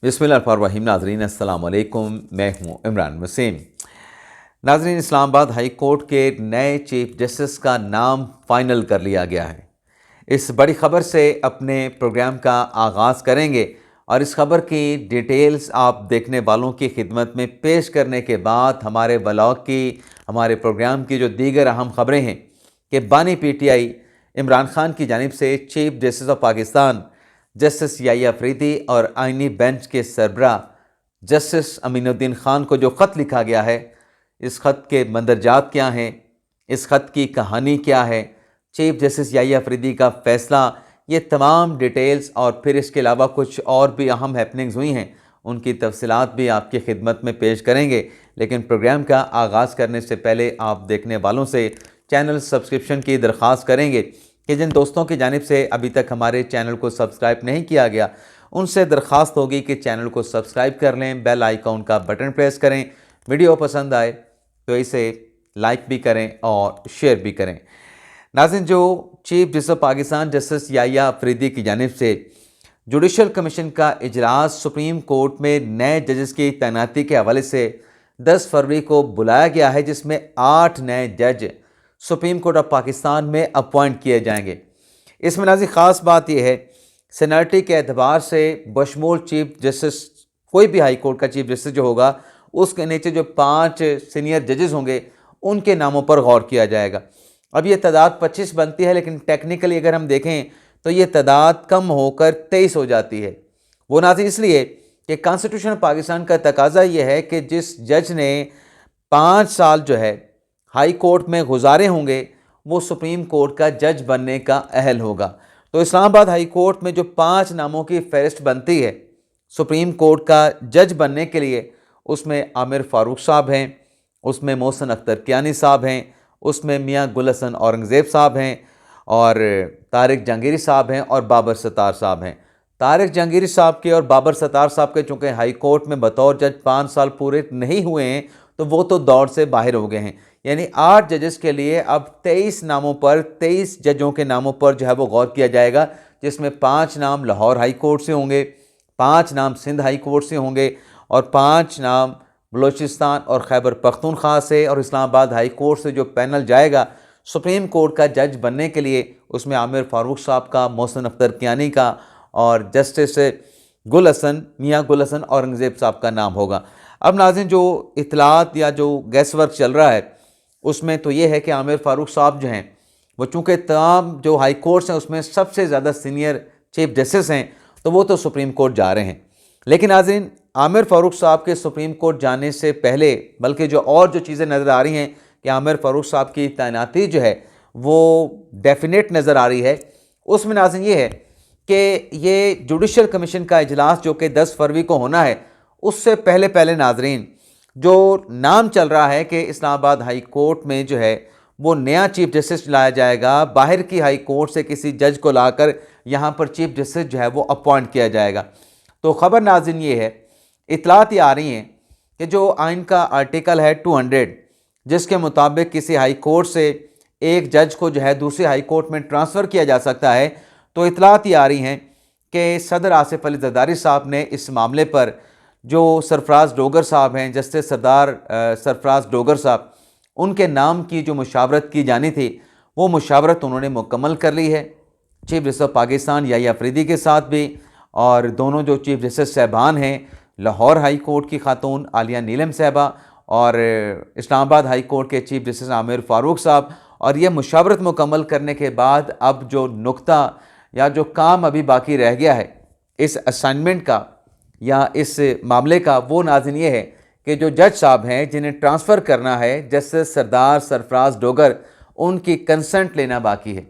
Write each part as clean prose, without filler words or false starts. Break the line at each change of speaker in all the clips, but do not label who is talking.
बिस्मिल्लाहिर्रहमानिर्रहीम। नाज़रीन अस्सलाम वालेकुम, मैं हूँ इमरान वसीम। नाज़रीन, इस्लामाबाद हाई कोर्ट के नए चीफ जस्टिस का नाम फाइनल कर लिया गया है। इस बड़ी ख़बर से अपने प्रोग्राम का आगाज़ करेंगे और इस खबर की डिटेल्स आप देखने वालों की खिदमत में पेश करने के बाद हमारे ब्लॉग की, हमारे प्रोग्राम की जो दीगर अहम ख़बरें हैं कि बानी PTI इमरान खान की जानिब से chief justice of Pakistan justice Yahya Afridi और आइनी बेंच के सरबरा जस्टिस अमीनुद्दीन ख़ान को जो ख़त लिखा गया है, इस ख़त के मंदरजात क्या हैं, इस ख़त की कहानी क्या है, चीफ जस्टिस याहिया अफरीदी का फ़ैसला, ये तमाम डिटेल्स और फिर इसके अलावा कुछ और भी अहम हैपनिंग्स हुई हैं, उनकी तफसीलात भी आपकी खिदमत में पेश करेंगे। लेकिन प्रोग्राम का आगाज़ करने से पहले आप देखने वालों से चैनल सब्सक्रिप्शन की दरख्वास्त करेंगे कि जिन दोस्तों की जानिब से अभी तक हमारे चैनल को सब्सक्राइब नहीं किया गया, उनसे दरख्वास्त होगी कि चैनल को सब्सक्राइब कर लें, बेल आइकॉन का बटन प्रेस करें, वीडियो पसंद आए तो इसे लाइक भी करें और शेयर भी करें। नाज़रीन, जो chief justice of Pakistan justice Yahya Afridi की जानिब से जुडिशल कमीशन का इजलास सुप्रीम कोर्ट में नए जजेस की तैनाती के हवाले से 10 फरवरी को बुलाया गया है, जिसमें 8 नए जज सुप्रीम कोर्ट ऑफ पाकिस्तान में अपॉइंट किए जाएंगे। इसमें नाज़रीन ख़ास बात यह है, सीनियरिटी के एतबार से बशमूल चीफ जस्टिस, कोई भी हाई कोर्ट का चीफ जस्टिस जो होगा, उसके नीचे जो 5 सीनियर जजेस होंगे उनके नामों पर गौर किया जाएगा। अब ये तादाद 25 बनती है, लेकिन टेक्निकली अगर हम देखें तो ये तादाद कम होकर 23 हो जाती है। वो नाज़रीन इसलिए कि कॉन्स्टिट्यूशन पाकिस्तान का तकाजा ये है कि जिस जज ने 5 साल जो है हाई कोर्ट में गुजारे होंगे, वो सुप्रीम कोर्ट का जज बनने का अहल होगा। तो इस्लामाबाद हाई कोर्ट में जो 5 नामों की फहरिस्त बनती है सुप्रीम कोर्ट का जज बनने के लिए, उसमें आमिर फारूक साहब हैं, उसमें मोहसिन अख्तर कियानी साहब हैं, उसमें मियाँ गुल हसन औरंगज़ेब साहब हैं, और तारिक जहांगीरी साहब हैं, और बाबर सत्तार साहब हैं। तारिक जहांगीरी साहब के और बाबर सत्तार साहब के चूँकि हाई कोर्ट में बतौर जज 5 साल पूरे नहीं हुए हैं, तो वो तो दौड़ से बाहर हो गए हैं। यानी 8 जजेस के लिए अब 23 नामों पर, 23 जजों के नामों पर जो है वो गौर किया जाएगा, जिसमें 5 नाम लाहौर हाई कोर्ट से होंगे, 5 नाम सिंध हाई कोर्ट से होंगे, और 5 नाम बलोचिस्तान और खैबर पख्तूनख्वा से। और इस्लामाबाद हाई कोर्ट से जो पैनल जाएगा सुप्रीम कोर्ट का जज बनने के लिए, उसमें आमिर फारूक साहब का, मोहसिन अख्तर कियानी का और जस्टिस गुल हसन, मियाँ गुल हसन औरंगज़ेब साहब का नाम होगा। अब नाज़रीन, जो इतलात या जो गैस वर्क चल रहा है उसमें तो ये है कि आमिर फारूक साहब जो हैं वो चूँकि तमाम जो हाई कोर्ट्स हैं उसमें सबसे ज़्यादा सीनियर चीफ जस्टिस हैं, तो वो तो सुप्रीम कोर्ट जा रहे हैं। लेकिन नाज़रीन, आमिर फारूक साहब के सुप्रीम कोर्ट जाने से पहले बल्कि जो और जो चीज़ें नज़र आ रही हैं कि आमिर फारूक साहब की तैनाती जो है वो डेफिनेट नज़र आ रही है, उसमें नाज़रीन ये है कि ये जुडिशल कमीशन का इजलास जो कि 10 फरवरी को होना है, उससे पहले पहले नाज़रीन जो नाम चल रहा है कि इस्लामाबाद हाई कोर्ट में जो है वो नया चीफ जस्टिस लाया जाएगा, बाहर की हाई कोर्ट से किसी जज को लाकर यहाँ पर चीफ जस्टिस जो है वो अपॉइंट किया जाएगा। तो ख़बर नाज़रीन ये है, इतलात ये आ रही हैं कि जो आइन का आर्टिकल है 200, जिसके मुताबिक किसी हाई कोर्ट से एक जज को जो है दूसरे हाई कोर्ट में ट्रांसफ़र किया जा सकता है, तो इतलात ये आ रही हैं कि सदर आसिफ अली जरदारी साहब ने इस मामले पर जो सरफराज डोगर साहब हैं, जस्टिस सरदार सरफराज डोगर साहब, उनके नाम की जो मुशावरत की जानी थी, वो मुशावरत उन्होंने मुकम्मल कर ली है chief justice of Pakistan Yahya Afridi के साथ भी। और दोनों जो चीफ जस्टिस साहबान हैं, लाहौर हाई कोर्ट की खातून आलिया नीलम साहबा और इस्लामाबाद हाई कोर्ट के चीफ जस्टिस आमिर फारूक साहब, और ये मुशावरत मुकम्मल करने के बाद अब जो नुक्ता या जो काम अभी बाकी रह गया है इस असाइनमेंट का या इस मामले का, वो नाज़रीन ये है कि जो जज साहब हैं जिन्हें ट्रांसफ़र करना है जस्टिस सरदार सरफराज डोगर, उनकी कंसेंट लेना बाकी है।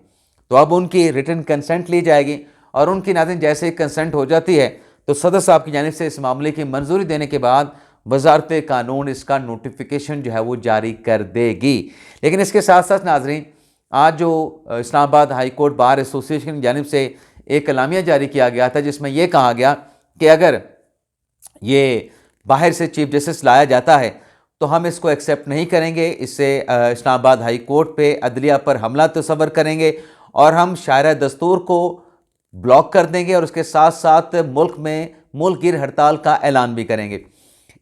तो अब उनकी रिटन कंसेंट ली जाएगी, और उनकी नाज़रीन जैसे ही कंसेंट हो जाती है तो सदर साहब की जानिब से इस मामले की मंजूरी देने के बाद वजारत कानून इसका नोटिफिकेशन जो है वो जारी कर देगी। लेकिन इसके साथ साथ नाज़रीन, आज जो Islamabad high court bar association की जानिब से एक एलामिया जारी किया गया था, जिसमें यह कहा गया कि अगर ये बाहर से चीफ जस्टिस लाया जाता है तो हम इसको एक्सेप्ट नहीं करेंगे, इससे इस्लामाबाद हाई कोर्ट पे अदलिया पर हमला तस्वर करेंगे और हम शायरा दस्तूर को ब्लॉक कर देंगे और उसके साथ साथ मुल्क में मुल्क गिर हड़ताल का ऐलान भी करेंगे।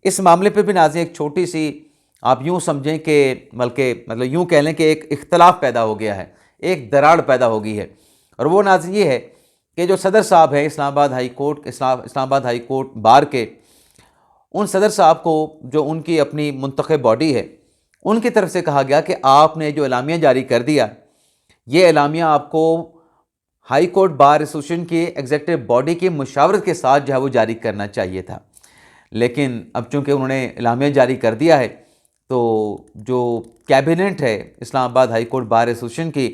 इस मामले पर भी नाज़रीन एक छोटी सी आप यूँ समझें कि मतलब यूँ कह लें कि एक इख्तलाफ पैदा हो गया है, एक दरार पैदा हो गई है। और वो नाज़रीन ये है कि जो सदर साहब है इस्लामाबाद हाई कोर्ट बार के, उन सदर साहब को जो उनकी अपनी मुंतखब बॉडी है उनकी तरफ से कहा गया कि आपने जो एलामिया जारी कर दिया, ये एलामिया आपको हाई कोर्ट बार एसोसिएशन की एग्जीक्यूटिव बॉडी की मुशावरत के साथ जो है वो जारी करना चाहिए था। लेकिन अब चूँकि उन्होंने एलामिया जारी कर दिया है तो जो कैबिनेट है Islamabad high court bar association की,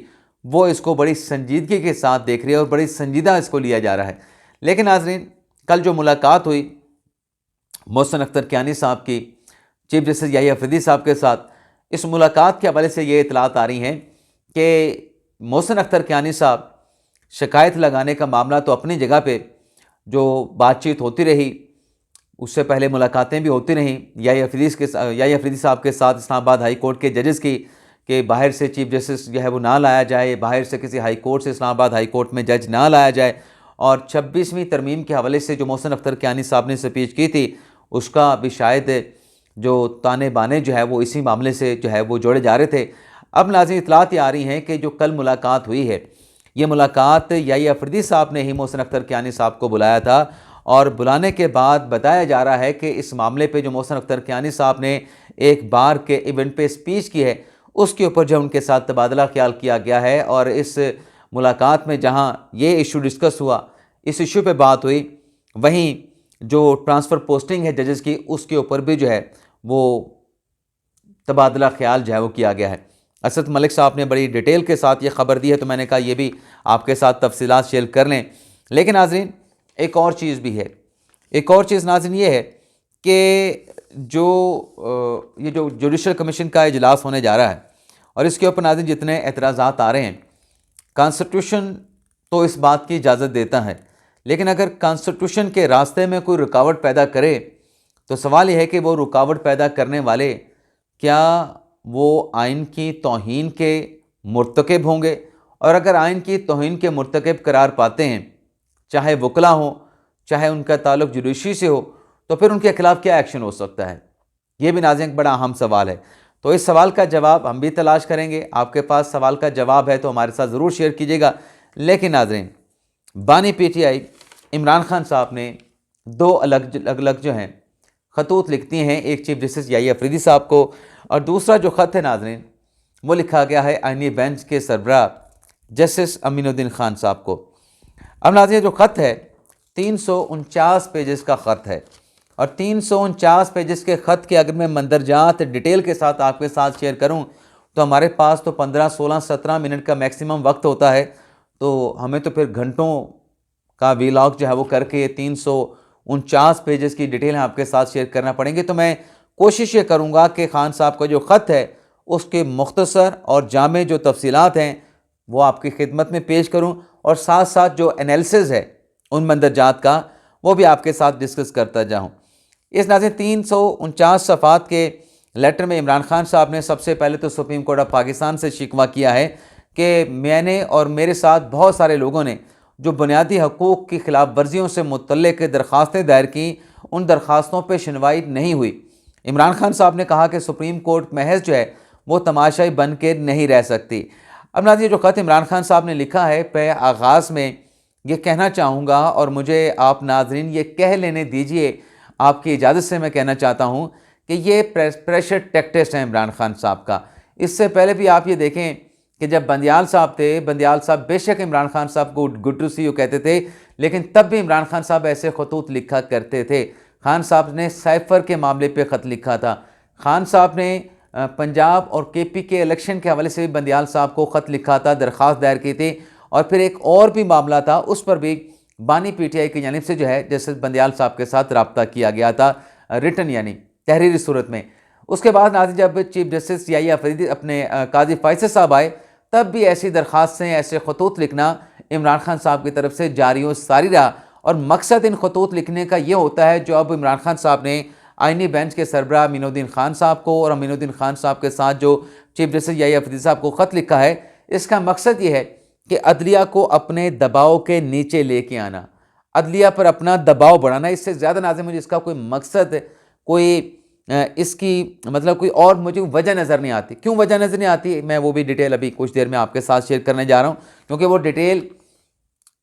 वो इसको बड़ी संजीदगी के साथ देख रही है और बड़ी संजीदा इसको लिया जा रहा है। लेकिन नाज़रीन कल जो मुलाकात हुई मोहसिन अख्तर कियानी साहब की चीफ जस्टिस याहिया अफरीदी साहब के साथ, इस मुलाकात के हवाले से ये इतलात आ रही हैं कि मोहसिन अख्तर कियानी साहब शिकायत लगाने का मामला तो अपनी जगह पे, जो बातचीत होती रही उससे पहले मुलाकातें भी होती रहीं याहिया अफरीदी साहब के साथ इस्लामाबाद हाई कोर्ट के जजेस की, कि बाहर से चीफ जस्टिस जो है वो ना लाया जाए, बाहर से किसी हाई कोर्ट से इस्लामाबाद हाई कोर्ट में जज ना लाया जाए। और 26वीं तरमीम के हवाले से जो मोहसिन अख्तर कियानी साहब ने स्पीच की थी उसका भी शायद जो ताने बाने जो है वो इसी मामले से जो है वो जोड़े जा रहे थे। अब नाज़रीन इतलात आ रही हैं कि जो कल मुलाकात हुई है, ये मुलाकात याहिया अफरीदी साहब ने ही मोहसिन अख्तर कियानी साहब को बुलाया था और बुलाने के बाद बताया जा रहा है कि इस मामले पे जो मोहसिन अख्तर कियानी साहब ने एक बार के इवेंट पे स्पीच की है उसके ऊपर जो उनके साथ तबादला ख्याल किया गया है। और इस मुलाकात में जहाँ ये इशू डिस्कस हुआ, इस इशू पे बात हुई, वहीं जो ट्रांसफ़र पोस्टिंग है जजेस की उसके ऊपर भी जो है वो तबादला ख्याल जो है वो किया गया है। असद मलिक साहब ने बड़ी डिटेल के साथ ये खबर दी है तो मैंने कहा ये भी आपके साथ तफसीलात शेयर कर लें। लेकिन नाज़रीन एक और चीज़ भी है, एक और चीज़ नाज़रीन ये है कि ये जो जुडिशल कमीशन का इजलास होने जा रहा है और इसके ऊपर नाज़रीन जितने एतराज़ात आ रहे हैं, कॉन्स्टिट्यूशन तो इस बात की इजाज़त देता है, लेकिन अगर कॉन्स्टिट्यूशन के रास्ते में कोई रुकावट पैदा करे तो सवाल यह है कि वो रुकावट पैदा करने वाले क्या वो आइन की तौहीन के मुर्तकब होंगे, और अगर आइन की तौहीन के मुर्तकब करार पाते हैं, चाहे वकला हो चाहे उनका ताल्लुक जुडिशरी से हो, तो फिर उनके खिलाफ क्या एक्शन हो सकता है। ये भी नाज़रीन एक बड़ा अहम सवाल है। तो इस सवाल का जवाब हम भी तलाश करेंगे। आपके पास सवाल का जवाब है तो हमारे साथ ज़रूर शेयर कीजिएगा। लेकिन नाज़रीन बानी PTI इमरान खान साहब ने दो अलग अलग जो हैं ख़तूत लिखती हैं, एक चीफ जस्टिस याहिया अफरीदी साहब को और दूसरा जो ख़त है नाज़रीन वो लिखा गया है आईनी बेंच के सरबराह जस्टिस अमीनुद्दीन खान साहब को। अब नाज़रीन जो ख़त है 349 पेजेस का ख़त है और 349 पेजेस के ख़त के अगर मैं मंदरजात डिटेल के साथ आपके साथ शेयर करूं तो हमारे पास तो 15, 16, 17 मिनट का मैक्सिमम वक्त होता है, तो हमें तो फिर घंटों का वीलॉग जो है वो करके 349 पेजेस की डिटेल आपके साथ शेयर करना पड़ेंगे। तो मैं कोशिश ये करूँगा कि खान साहब का जो ख़त है उसके मुख्तसर और जामे जो तफसीलात हैं वो आपकी खिदमत में पेश करूँ और साथ साथ जो एनालिसिस है उन मंदरजात का वो भी आपके साथ डिस्कस करता जाऊँ। इस नाज़रीन 349 सफ़ात के लेटर में इमरान खान साहब ने सबसे पहले तो सुप्रीम कोर्ट ऑफ पाकिस्तान से शिकवा किया है कि मैंने और मेरे साथ बहुत सारे लोगों ने जो बुनियादी हकूक़ की खिलाफ वर्जियों से मुतल्लिक़ दरख्वास्तें दायर की, उन दरख्वास्तों पर सुनवाई नहीं हुई। इमरान खान साहब ने कहा कि सुप्रीम कोर्ट महज जो है वो तमाशाई बन के नहीं रह सकती। अब नाज़रीन जो ख़त इमरान खान साहब ने लिखा है, पे आगाज़ में ये कहना चाहूँगा और मुझे आप नाज़रीन ये कह लेने दीजिए, आपकी इजाज़त से मैं कहना चाहता हूँ कि ये प्रेशर टैक्टिक्स है इमरान खान साहब का। इससे पहले भी आप ये देखें कि जब बंदियाल साहब थे, बंदियाल साहब बेशक इमरान खान साहब को गुड टू सी यू कहते थे, लेकिन तब भी इमरान खान साहब ऐसे खतूत लिखा करते थे। खान साहब ने साइफ़र के मामले पे ख़त लिखा था। खान साहब ने पंजाब और KP के इलेक्शन के हवाले से भी बंदियाल साहब को ख़त लिखा था, दरख्वास्त दायर की थी। और फिर एक और भी मामला था, उस पर भी बानी PTI की जानिब से जो है जस्टिस बंदियाल साहब के साथ रब्ता किया गया था, रिटन यानी तहरीरी सूरत में। उसके बाद नाज़रीन जब चीफ जस्टिस याहिया अफरीदी अपने काजी फैसल साहब आए, तब भी ऐसी दरख्वास्तें, ऐसे खतूत लिखना इमरान खान साहब की तरफ से जारी और सारी रहा। और मकसद इन खतूत लिखने का ये होता है, जो अब इमरान खान साहब ने आइनी बेंच के सरबराह अमीनुद्दीन खान साहब को और अमीनुद्दीन खान साहब के साथ जो चीफ जस्टिस याहिया अफरीदी साहब को ख़त लिखा है, इसका मकसद ये है कि अदलिया को अपने दबाव के नीचे लेके आना, अदलिया पर अपना दबाव बढ़ाना, इससे ज़्यादा नाज़रीन मुझे इसका कोई मकसद, कोई इसकी मतलब कोई और मुझे वजह नज़र नहीं आती। क्यों वजह नज़र नहीं आती, मैं वो भी डिटेल अभी कुछ देर में आपके साथ शेयर करने जा रहा हूँ, क्योंकि वो डिटेल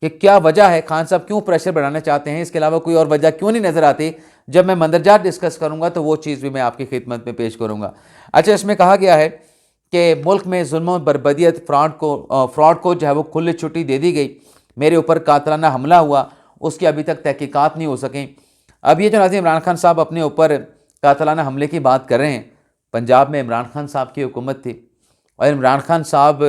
कि क्या वजह है, खान साहब क्यों प्रेशर बढ़ाना चाहते हैं, इसके अलावा कोई और वजह क्यों नहीं नज़र आती, जब मैं मंदरजात डिस्कस करूँगा तो वो चीज़ भी मैं आपकी खिदमत में पेश करूँगा। अच्छा, इसमें कहा गया है कि मुल्क में जुल्म बरबदियत फ्रॉड को जो है वो खुली छुट्टी दे दी गई, मेरे ऊपर कातलाना हमला हुआ, उसकी अभी तक तहकीकात नहीं हो सकें। अब ये जो नाज़रीन इमरान खान साहब अपने ऊपर कातलाना हमले की बात कर रहे हैं, पंजाब में इमरान खान साहब की हुकूमत थी और इमरान खान साहब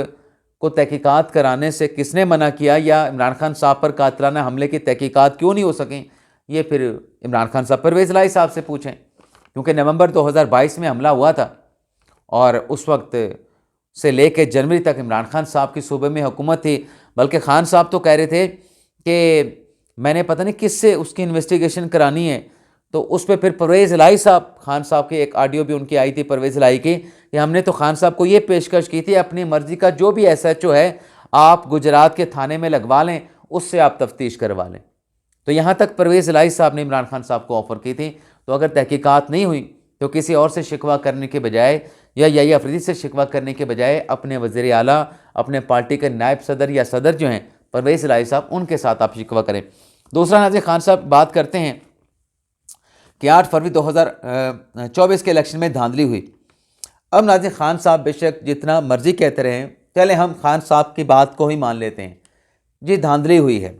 को तहकीकात कराने से किसने मना किया, या इमरान खान साहब पर कातलाना हमले की तहकीकात क्यों नहीं हो सकें, ये फिर इमरान खान साहब परवेज़ इलाही साहब से पूछें, क्योंकि नवंबर 2022 में हमला हुआ था और उस वक्त से लेकर जनवरी तक इमरान खान साहब की सूबे में हुकूमत थी। बल्कि खान साहब तो कह रहे थे कि मैंने पता नहीं किससे उसकी इन्वेस्टिगेशन करानी है, तो उस पर फिर परवेज़ इलाही साहब, खान साहब की एक ऑडियो भी उनकी आई थी परवेज़ इलाही की, कि हमने तो खान साहब को ये पेशकश की थी अपनी मर्ज़ी का जो भी SHO है आप गुजरात के थाने में लगवा लें, उससे आप तफ्तीश करवा लें। तो यहाँ तक परवेज़ इलाही साहब ने इमरान खान साहब को ऑफ़र की थी। तो अगर तहकीकात नहीं हुई तो किसी और से शिकवा करने के बजाय या याहिया अफरीदी से शिकवा करने के बजाय अपने वज़ीर आला, अपने पार्टी के नायब सदर या सदर जो हैं परवेज़ इलाही साहब, उनके साथ आप शिकवा करें। दूसरा नाज़रीन, खान साहब बात करते हैं कि 8 फरवरी 2024 के इलेक्शन में धांधली हुई। अब नाज़रीन, खान साहब बेशक जितना मर्जी कहते रहें, चले हम खान साहब की बात को ही मान लेते हैं जी, धांधली हुई है।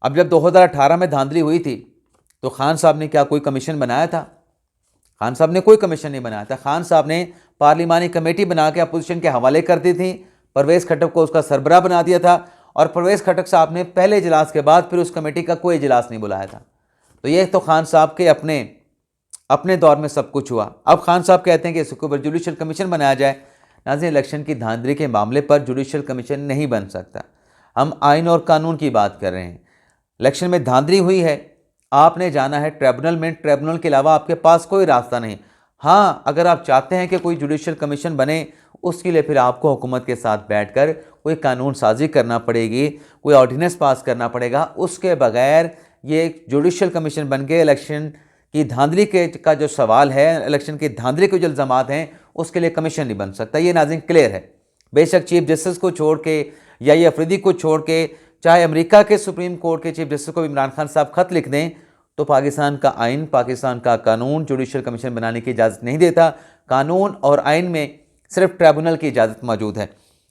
अब जब 2018 में धांधली हुई थी तो खान साहब ने क्या कोई कमीशन बनाया था? खान साहब ने कोई कमीशन नहीं बनाया था। खान साहब ने पार्लिमानी कमेटी बना के अपोजिशन के हवाले कर दी थी, परवेज़ खटक को उसका सरबराह बना दिया था और परवेज़ खटक साहब ने पहले इजलास के बाद फिर उस कमेटी का कोई इजलास नहीं बुलाया था। तो ये तो खान साहब के अपने दौर में सब कुछ हुआ। अब खान साहब कहते हैं कि इसके ऊपर जुडिशल कमीशन बनाया जाए। नाज़रीन, इलेक्शन की धांधली के मामले पर जुडिशल कमीशन नहीं बन सकता। हम आइन और कानून की बात कर रहे हैं। इलेक्शन में धांधली हुई है, आपने जाना है ट्रिब्यूनल में, ट्रिब्यूनल के अलावा आपके पास कोई रास्ता नहीं। हाँ, अगर आप चाहते हैं कि कोई जुडिशल कमीशन बने, उसके लिए फिर आपको हुकूमत के साथ बैठकर कोई कानून साजी करना पड़ेगी, कोई ऑर्डिनेंस पास करना पड़ेगा। उसके बगैर ये जुडिशल कमीशन बन के इलेक्शन की धांधली का जो सवाल है, इलेक्शन की धांधली के जो इल्ज़ामात हैं, उसके लिए कमीशन नहीं बन सकता। ये नाज़रीन क्लियर है। बेशक चीफ जस्टिस को छोड़ के या ये अफरीदी को छोड़ के चाहे अमेरिका के सुप्रीम कोर्ट के चीफ जस्टिस को भी इमरान खान साहब ख़त लिख दें, तो पाकिस्तान का आइन, पाकिस्तान का कानून जुडिशल कमीशन बनाने की इजाज़त नहीं देता। कानून और आइन में सिर्फ ट्रिब्यूनल की इजाज़त मौजूद है।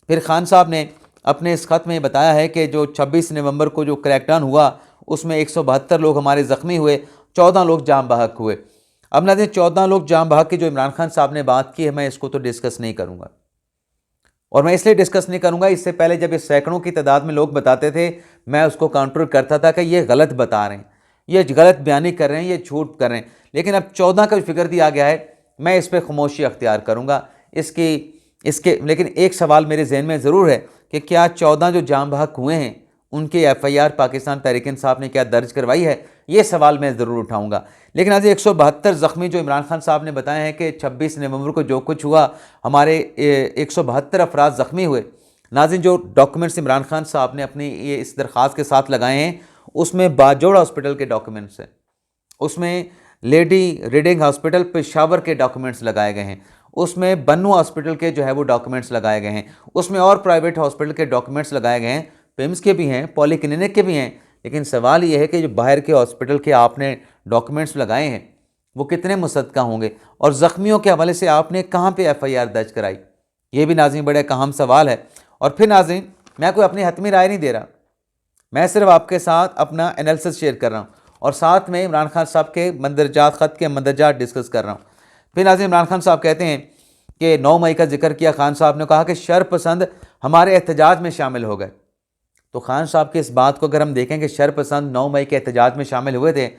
फिर खान साहब ने अपने इस ख़त में बताया है कि जो 26 नवंबर को जो क्रैकडाउन हुआ उसमें 172 लोग हमारे ज़ख्मी हुए, 14 लोग जाम बहक हुए। अब नाज़रीन, 14 लोग जाम बहक की जो इमरान खान साहब ने बात की है, मैं इसको तो डिस्कस नहीं करूँगा। और मैं इसलिए डिस्कस नहीं करूँगा, इससे पहले जब इस सैकड़ों की तादाद में लोग बताते थे, मैं उसको काउंटर करता था कि ये गलत बता रहे हैं, ये गलत बयानी कर रहे हैं, ये झूठ कर रहे हैं। लेकिन अब 14 का फिगर दिया गया है, मैं इस पर खामोशी अख्तियार करूँगा। लेकिन एक सवाल मेरे जहन में ज़रूर है कि क्या 14 जो जाम बहक हुए हैं उनके FIR पाकिस्तान तहरीक इंसाफ ने क्या दर्ज करवाई है, ये सवाल मैं ज़रूर उठाऊंगा। लेकिन आज 172 ज़ख्मी जो इमरान खान साहब ने बताए हैं कि 26 नवंबर को जो कुछ हुआ, हमारे 172 अफराद ज़ख्मी हुए। नाज़रीन, जो डॉक्यूमेंट्स इमरान खान साहब ने अपनी ये इस दरख्वास्त के साथ लगाए हैं, उसमें बाजोड़ हॉस्पिटल के डॉक्यूमेंट्स हैं, उसमें लेडी रीडिंग हॉस्पिटल पेशावर के डॉक्यूमेंट्स लगाए गए हैं, उसमें बन्नू हॉस्पिटल के जो है वो डॉक्यूमेंट्स लगाए गए हैं, उसमें और प्राइवेट हॉस्पिटल के डॉक्यूमेंट्स लगाए गए हैं, पिम्स के भी हैं, पॉलीक्लिनिक के भी हैं। लेकिन सवाल ये है कि जो बाहर के हॉस्पिटल के आपने डॉक्यूमेंट्स लगाए हैं वो कितने मुसद्दका होंगे, और ज़ख्मियों के हवाले से आपने कहाँ पे FIR दर्ज कराई, ये भी नाज़रीन बड़ा अहम सवाल है। और फिर नाज़रीन, मैं कोई अपनी हतमी राय नहीं दे रहा, मैं सिर्फ आपके साथ अपना एनालिसिस शेयर कर रहा हूँ और साथ में इमरान खान साहब के मंदरजात, ख़त के मंदरजात डिस्कस कर रहा हूँ। फिर नाज़रीन, इमरान खान साहब कहते हैं कि 9 मई का जिक्र किया। खान साहब ने कहा कि शरपसंद हमारे एहतजाज में शामिल हो गए। तो खान साहब की इस बात को अगर हम देखें कि शरपसंद 9 मई के एहतजाज में शामिल हुए थे,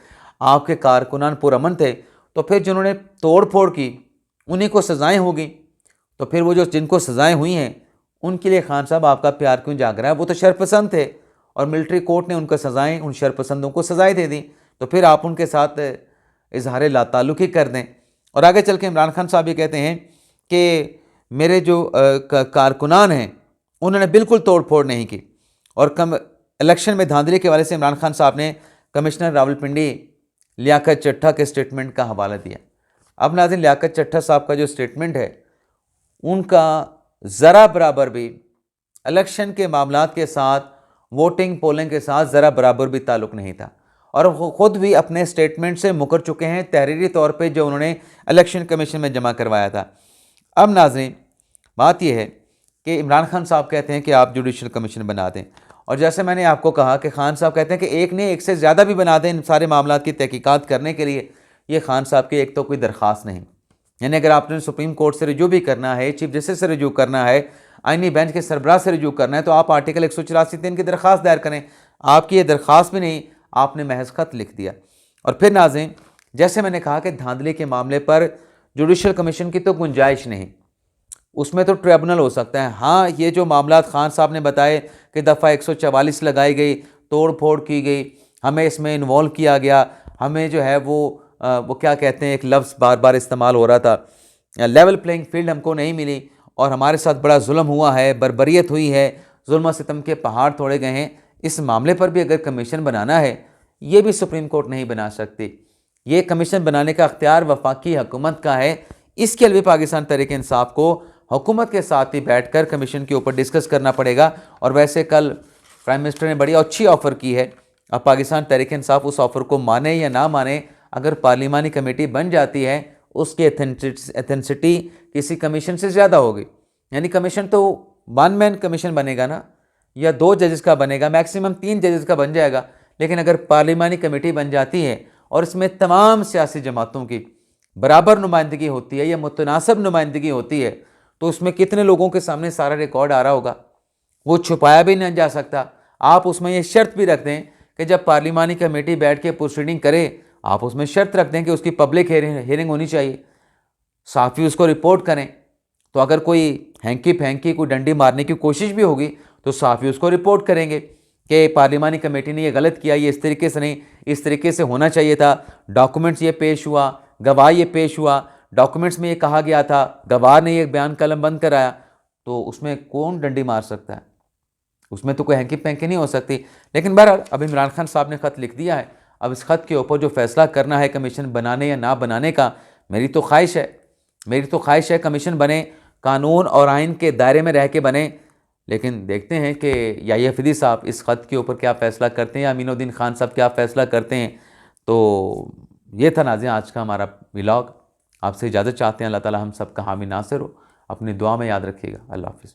आपके कारकुनान पुरअमन थे, तो फिर जिन्होंने तोड़ फोड़ की उन्हीं को सज़ाएँ होगी। तो फिर वो जो जिनको सज़ाएँ हुई हैं उनके लिए खान साहब आपका प्यार क्यों जाग रहा है? वो तो शरपसंद थे और मिलिट्री कोर्ट ने उनको सज़ाएँ, उन शरपसंदों को सज़ाएँ दे दी, तो फिर आप उनके साथ इजहार लाताल्लुक़ी कर दें। और आगे चल के इमरान खान साहब ये कहते हैं कि मेरे जो कारकुनान हैं उन्होंने बिल्कुल तोड़ फोड़ नहीं की, और इलेक्शन में धांधली के हवाले से इमरान खान साहब ने कमिश्नर रावलपिंडी लियाकत चट्टा के स्टेटमेंट का हवाला दिया। अब नाज़रीन, लियाकत चट्टा साहब का जो स्टेटमेंट है उनका ज़रा बराबर भी इलेक्शन के मामलात के साथ, वोटिंग पोलिंग के साथ ज़रा बराबर भी ताल्लुक़ नहीं था, और वो ख़ुद भी अपने स्टेटमेंट से मुकर चुके हैं तहरीरी तौर पे जो उन्होंने इलेक्शन कमीशन में जमा करवाया था। अब नाज़रीन, बात यह है कि इमरान खान साहब कहते हैं कि आप जुडिशल कमीशन बना दें, और जैसे मैंने आपको कहा कि खान साहब कहते हैं कि एक नहीं, एक से ज़्यादा भी बना दें इन सारे मामलात की तहकीकात करने के लिए। ये खान साहब की एक तो कोई दरख्वास्त नहीं, यानी अगर आपने सुप्रीम कोर्ट से रिव्यू भी करना है, चीफ जस्टिस से रिव्यू करना है, आईनी बेंच के सरबराह से रिव्यू करना है, तो आप आर्टिकल 184(3) की दरख्वास्त दायर करें। आपकी ये दरख्वास्त भी नहीं, आपने महज ख़त लिख दिया। और फिर नाज़रीन, जैसे मैंने कहा कि धांधली के मामले पर जुडिशल कमीशन की तो गुंजाइश नहीं, उसमें तो ट्रिब्यूनल हो सकता है। हाँ, ये जो मामलात खान साहब ने बताए कि दफ़ा 144 लगाई गई, तोड़ फोड़ की गई, हमें इसमें इन्वॉल्व किया गया, हमें जो है वो क्या कहते हैं, एक लफ्ज़ बार बार इस्तेमाल हो रहा था, लेवल प्लेइंग फील्ड हमको नहीं मिली और हमारे साथ बड़ा जुल्म हुआ है, बर्बरियत हुई है, जुल्म सितम के पहाड़ तोड़े गए हैं। इस मामले पर भी अगर कमीशन बनाना है, ये भी सुप्रीम कोर्ट नहीं बना सकती। ये कमीशन बनाने का अख्तियार वफाकी हुकूमत का है। इसके लिए भी पाकिस्तान तहरीक इंसाफ को हुकूमत के साथ ही बैठकर कमीशन के ऊपर डिस्कस करना पड़ेगा। और वैसे कल प्राइम मिनिस्टर ने बड़ी अच्छी ऑफ़र की है। अब पाकिस्तान तहरीक इंसाफ उस ऑफ़र को माने या ना माने, अगर पार्लिमानी कमेटी बन जाती है, उसकी एथेंसिटी किसी कमीशन से ज़्यादा होगी। यानी कमीशन तो वन मैन कमीशन बनेगा ना, या 2 जजेस का बनेगा, मैक्सिमम 3 जजेस का बन जाएगा। लेकिन अगर पार्लिमानी कमेटी बन जाती है और इसमें तमाम सियासी जमातों की बराबर नुमाइंदगी होती है या मुतनासिब नुमाइंदगी होती है, तो उसमें कितने लोगों के सामने सारा रिकॉर्ड आ रहा होगा, वो छुपाया भी नहीं जा सकता। आप उसमें ये शर्त भी रख दें कि जब पार्लिमानी कमेटी बैठ के प्रोसीडिंग करे, आप उसमें शर्त रख दें कि उसकी पब्लिक हियरिंग होनी चाहिए, साफ़ी उसको रिपोर्ट करें। तो अगर कोई हैंकी फैंकी, कोई डंडी मारने की कोशिश भी होगी, तो साफ़ी उसको रिपोर्ट करेंगे कि पार्लिमानी कमेटी ने ये गलत किया, ये इस तरीके से नहीं, इस तरीके से होना चाहिए था, डॉक्यूमेंट्स ये पेश हुआ, गवाह ये पेश हुआ, डॉक्यूमेंट्स में ये कहा गया था, गवाह ने ये बयान कलम बंद कराया। तो उसमें कौन डंडी मार सकता है? उसमें तो कोई हैंकी पैंकी नहीं हो सकती। लेकिन बहरहाल अब इमरान खान साहब ने ख़त लिख दिया है। अब इस ख़त के ऊपर जो फैसला करना है कमीशन बनाने या ना बनाने का, मेरी तो ख्वाहिश है कमीशन बने, कानून और आइन के दायरे में रह के बने। लेकिन देखते हैं कि याहिया फरीदी साहब इस ख़त के ऊपर क्या फ़ैसला करते हैं, या अमीनुद्दीन खान साहब क्या फ़ैसला करते हैं। तो ये था नाज़रीन आज का हमारा व्लॉग। आपसे इजाज़त चाहते हैं। अल्लाह ताला हम सब का हामी नासिर हो। अपनी दुआ में याद रखिएगा। अल्लाह हाफ़िज़।